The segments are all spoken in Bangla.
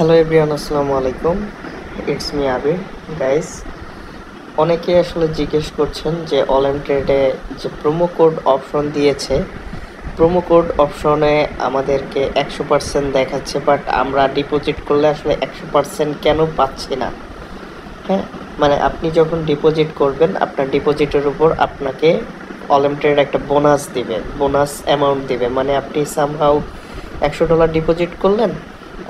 হ্যালো এভরিওয়ান, আসসালামু আলাইকুম। It's me Abir. গাইস, অনেকে আসলে জিজ্ঞেস করছেন যে অনলাইন ট্রেডে যে প্রোমো কোড অপশন দিয়েছে, প্রোমো কোড অপশনে আমাদেরকে 100% দেখাচ্ছে, বাট আমরা ডিপোজিট করলে আসলে 100% কেন পাচ্ছি না? হ্যাঁ, মানে আপনি যখন ডিপোজিট করবেন, আপনার ডিপোজিটের উপর আপনাকে অনলাইন ট্রেড একটা বোনাস দিবে, বোনাস অ্যামাউন্ট দিবে। মানে আপনি সামহাউ $100 ডিপোজিট করলেন,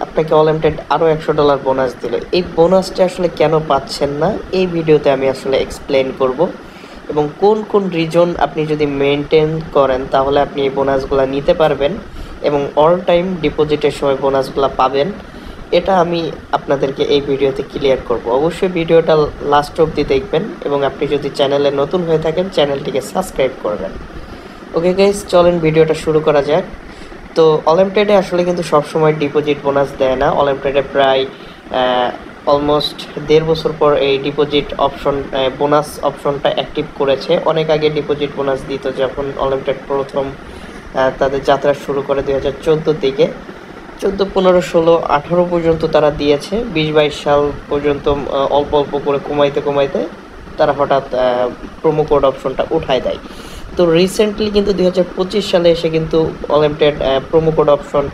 আপনাকে অনলিমিটেড আরও $100 বোনাস দিল। এই বোনাসটা আসলে কেন পাচ্ছেন না, এই ভিডিওতে আমি আসলে এক্সপ্লেন করব, এবং কোন কোন রিজন আপনি যদি মেনটেন করেন তাহলে আপনি এই বোনাসগুলো নিতে পারবেন এবং অল টাইম ডিপোজিটের সময় বোনাসগুলো পাবেন, এটা আমি আপনাদেরকে এই ভিডিওতে ক্লিয়ার করব। অবশ্যই ভিডিওটা লাস্ট অবধি দেখবেন এবং আপনি যদি চ্যানেলে নতুন হয়ে থাকেন চ্যানেলটিকে সাবস্ক্রাইব করবেন। ওকে গাইস, চলেন ভিডিওটা শুরু করা যাক। তো অলিম্পিয়াডে আসলে কিন্তু সবসময় ডিপোজিট বোনাস দেয় না। অলিম্পিয়াডে প্রায় অলমোস্ট 1.5 বছর পর এই ডিপোজিট অপশন, বোনাস অপশনটা অ্যাক্টিভ করেছে। অনেক আগে ডিপোজিট বোনাস দিত যখন অলিম্পিয়াড প্রথম তাদের যাত্রা শুরু করে 2014 দিকে। 14, 15, 16, 18 পর্যন্ত তারা দিয়েছে। 20-22 সাল পর্যন্ত অল্প অল্প করে কমাইতে তারা হঠাৎ প্রোমো কোড অপশনটা উঠায় দেয়। তো রিসেন্টলি কিন্তু 2025 সালে এসে কিন্তু অলিম্পিয়াড প্রোমো কোড অপশন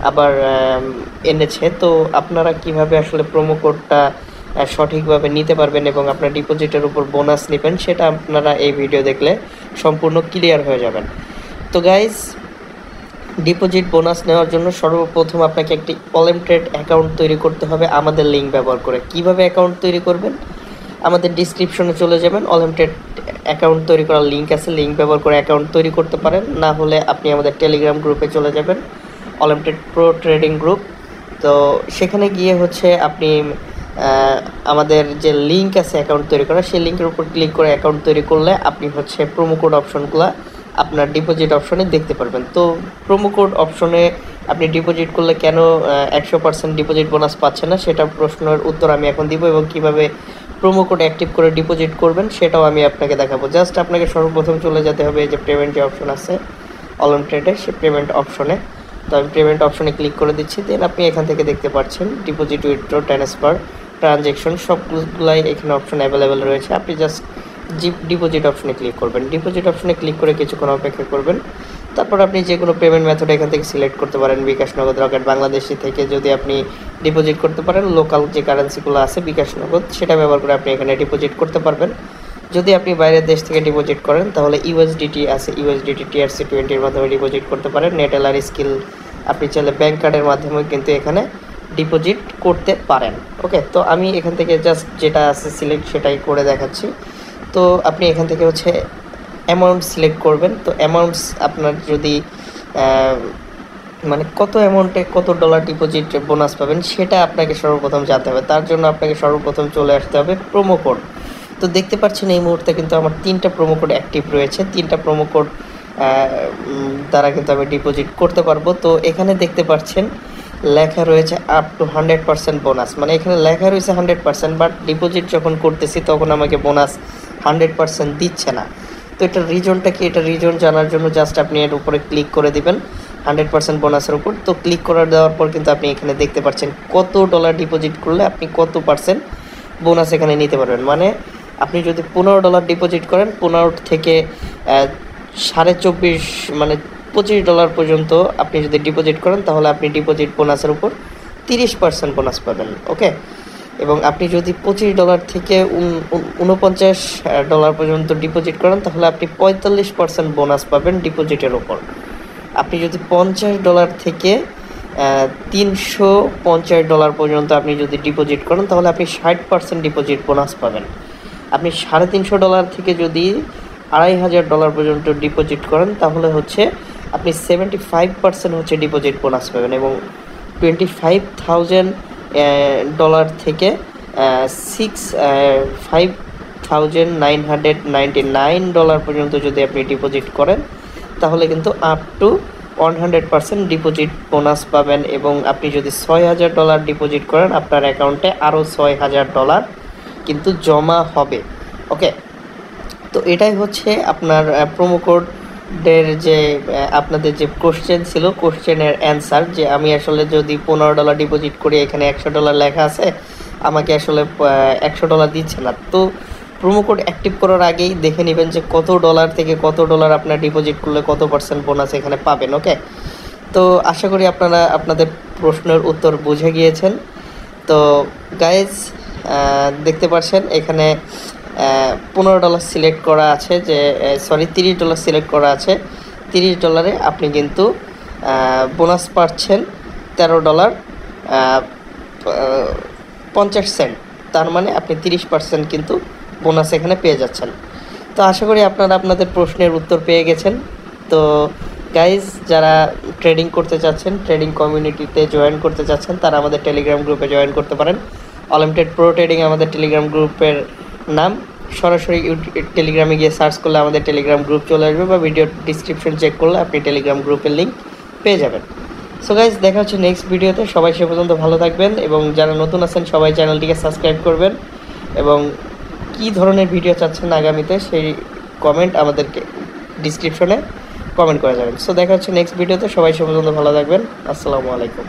আবার এনেছে। তো আপনারা কিভাবে আসলে প্রোমো কোডটা সঠিকভাবে নিতে পারবেন এবং আপনার ডিপোজিটের উপর বোনাস নেবেন, সেটা আপনারা এই ভিডিও দেখলে সম্পূর্ণ ক্লিয়ার হয়ে যাবেন। তো গাইজ, ডিপোজিট বোনাস নেওয়ার জন্য সর্বপ্রথম আপনাকে একটি অলিম্পিয়াড অ্যাকাউন্ট তৈরি করতে হবে আমাদের লিঙ্ক ব্যবহার করে। কিভাবে অ্যাকাউন্ট তৈরি করবেন? আমাদের ডিসক্রিপশনে চলে যাবেন, অলিম্পিয়াড অ্যাকাউন্ট তৈরি করার লিঙ্ক আছে, লিঙ্ক ব্যবহার করে অ্যাকাউন্ট তৈরি করতে পারেন। না হলে আপনি আমাদের টেলিগ্রাম গ্রুপে চলে যাবেন, অলিম্পিয়াড প্রো ট্রেডিং গ্রুপ। তো সেখানে গিয়ে আপনি আমাদের যে লিঙ্ক আছে অ্যাকাউন্ট তৈরি করা, সেই লিঙ্কের উপর ক্লিক করে অ্যাকাউন্ট তৈরি করলে আপনি প্রোমো কোড অপশনগুলো আপনার ডিপোজিট অপশনে দেখতে পারবেন। তো প্রোমো কোড অপশনে আপনি ডিপোজিট করলে কেন 100% ডিপোজিট বোনাস পাচ্ছেন না, সেটা প্রশ্নের উত্তর আমি এখন দিব, এবং কীভাবে প্রোমো কোড অ্যাক্টিভ করে ডিপোজিট করবেন সেটাও আমি আপনাকে দেখাবো। জাস্ট আপনাকে সর্বপ্রথম চলে যেতে হবে এই যে পেমেন্ট যে অপশন আছে অলিম্পিয়াডে, সেই পেমেন্ট অপশনে। তো আমি পেমেন্ট অপশনে ক্লিক করে দিচ্ছি। দেন আপনি এখান থেকে দেখতে পাচ্ছেন ডিপোজিট, উইথড্র, ট্রান্সফার, ট্রানজ্যাকশন সবগুলাই এখানে অপশন অ্যাভেলেবেল রয়েছে। আপনি জাস্ট ডিপোজিট অপশনে ক্লিক করবেন। ডিপোজিট অপশনে ক্লিক করে কিছুক্ষণ অপেক্ষা করবেন। তারপর আপনি যে কোনো পেমেন্ট মেথড এখান থেকে সিলেক্ট করতে পারেন, বিকাশ, নগদ, রকেট, বাংলাদেশি থেকে যদি আপনি ডিপোজিট করতে পারেন, লোকাল যে কারেন্সিগুলো আছে বিকাশ, নগদ, সেটা ব্যবহার করে আপনি এখানে ডিপোজিট করতে পারবেন। যদি আপনি বাইরের দেশ থেকে ডিপোজিট করেন তাহলে ইউএসডিটি আছে, ইউএসডিটি TRC20 মাধ্যমে ডিপোজিট করতে পারেন। নেটেলার স্কিল আপনি চাইলে ব্যাঙ্ক কার্ডের মাধ্যমে কিন্তু এখানে ডিপোজিট করতে পারেন। ওকে, তো আমি এখান থেকে জাস্ট যেটা আছে সিলেক্ট সেটাই করে দেখাচ্ছি। তো আপনি এখান থেকে অ্যামাউন্ট সিলেক্ট করবেন। তো অ্যামাউন্টস আপনার যদি মানে কত অ্যামাউন্টে কত ডলার ডিপোজিট বোনাস পাবেন সেটা আপনাকে সর্বপ্রথম জানতে হবে। তার জন্য আপনাকে সর্বপ্রথম চলে আসতে হবে প্রোমো কোড। তো দেখতে পাচ্ছেন এই মুহূর্তে কিন্তু আমার 3টা প্রোমো কোড অ্যাক্টিভ রয়েছে। 3টা প্রোমো কোড দ্বারা কিন্তু আমি ডিপোজিট করতে পারবো। তো এখানে দেখতে পাচ্ছেন লেখা রয়েছে আপ টু 100% বোনাস, মানে এখানে লেখা রয়েছে 100%, বাট ডিপোজিট যখন করতেছি তখন আমাকে বোনাস 100% দিচ্ছে না। তো এটার রিজনটা কি? এটা রিজন জানার জন্য জাস্ট আপনি এর উপরে ক্লিক করে দিবেন 100% বোনাসের উপর। তো ক্লিক করে দেওয়ার পর কিন্তু আপনি এখানে দেখতে পাচ্ছেন কত ডলার ডিপোজিট করলে আপনি কত পার্সেন্ট বোনাস এখানে নিতে পারবেন। মানে আপনি যদি $15 ডিপোজিট করেন, 15 থেকে 24.5 মানে $25 পর্যন্ত আপনি যদি ডিপোজিট করেন তাহলে আপনি ডিপোজিট বোনাসের উপর 30% বোনাস পাবেন। ওকে, এবং আপনি যদি $25 থেকে $49 পর্যন্ত ডিপোজিট করেন তাহলে আপনি 45% বোনাস পাবেন ডিপোজিটের উপর। আপনি যদি $50 থেকে $350 পর্যন্ত আপনি যদি ডিপোজিট করেন তাহলে আপনি 60% ডিপোজিট বোনাস পাবেন। আপনি $350 থেকে যদি $2500 পর্যন্ত ডিপোজিট করেন তাহলে আপনি 75% ডিপোজিট বোনাস পাবেন, এবং $25,000 থেকে $5,999 পর্যন্ত যদি আপনি ডিপোজিট করেন তাহলে কিন্তু আপ টু 100% ডিপোজিট বোনাস পাবেন। এবং আপনি যদি $6,000 ডিপোজিট করেন আপনার অ্যাকাউন্টে আরও $6,000 কিন্তু জমা হবে। ওকে, তো এটাই আপনার প্রোমো কোড ডের যে আপনাদের যে কোশ্চেন ছিল, কোশ্চেনের অ্যান্সার, যে আমি আসলে যদি $15 ডিপোজিট করি, এখানে $100 লেখা আছে, আমাকে আসলে $100 দিচ্ছে না। তো প্রোমো কোড অ্যাক্টিভ করার আগেই দেখে নেবেন যে কত ডলার থেকে কত ডলার আপনার ডিপোজিট করলে কত পার্সেন্ট বোনাস এখানে পাবেন। ওকে, তো আশা করি আপনারা আপনাদের প্রশ্নের উত্তর বুঝে গিয়েছেন। তো গাইজ, দেখতে পাচ্ছেন এখানে $15 সিলেক্ট করা আছে, যে সরি $30 সিলেক্ট করা আছে। $30 আপনি কিন্তু বোনাস পাচ্ছেন $13.50। তার মানে আপনি 30% কিন্তু বোনাস এখানে পেয়ে যাচ্ছেন। তো আশা করি আপনারা আপনাদের প্রশ্নের উত্তর পেয়ে গেছেন। তো গাইজ, যারা ট্রেডিং করতে চাচ্ছেন, ট্রেডিং কমিউনিটিতে জয়েন করতে চাচ্ছেন, তারা আমাদের টেলিগ্রাম গ্রুপে জয়েন করতে পারেন। অলিমিটেড প্রো ট্রেডিং আমাদের টেলিগ্রাম গ্রুপের নাম। সরাসরি টেলিগ্রামে গিয়ে সার্চ করলে আমাদের টেলিগ্রাম গ্রুপ চলে আসবে, বা ভিডিও ডিসক্রিপশন চেক করলে আপনি টেলিগ্রাম গ্রুপের লিঙ্ক পেয়ে যাবেন। সো গাইজ, দেখা হচ্ছে নেক্সট ভিডিওতে। সবাই সে পর্যন্ত ভালো থাকবেন, এবং যারা নতুন আছেন সবাই চ্যানেলটিকে সাবস্ক্রাইব করবেন, এবং কী ধরনের ভিডিও চাচ্ছেন আগামীতে সেই কমেন্ট আমাদেরকে ডিসক্রিপশনে কমেন্ট করে যাবেন। সো দেখা হচ্ছে নেক্সট ভিডিওতে। সবাই সে পর্যন্ত ভালো থাকবেন। আসসালামু আলাইকুম।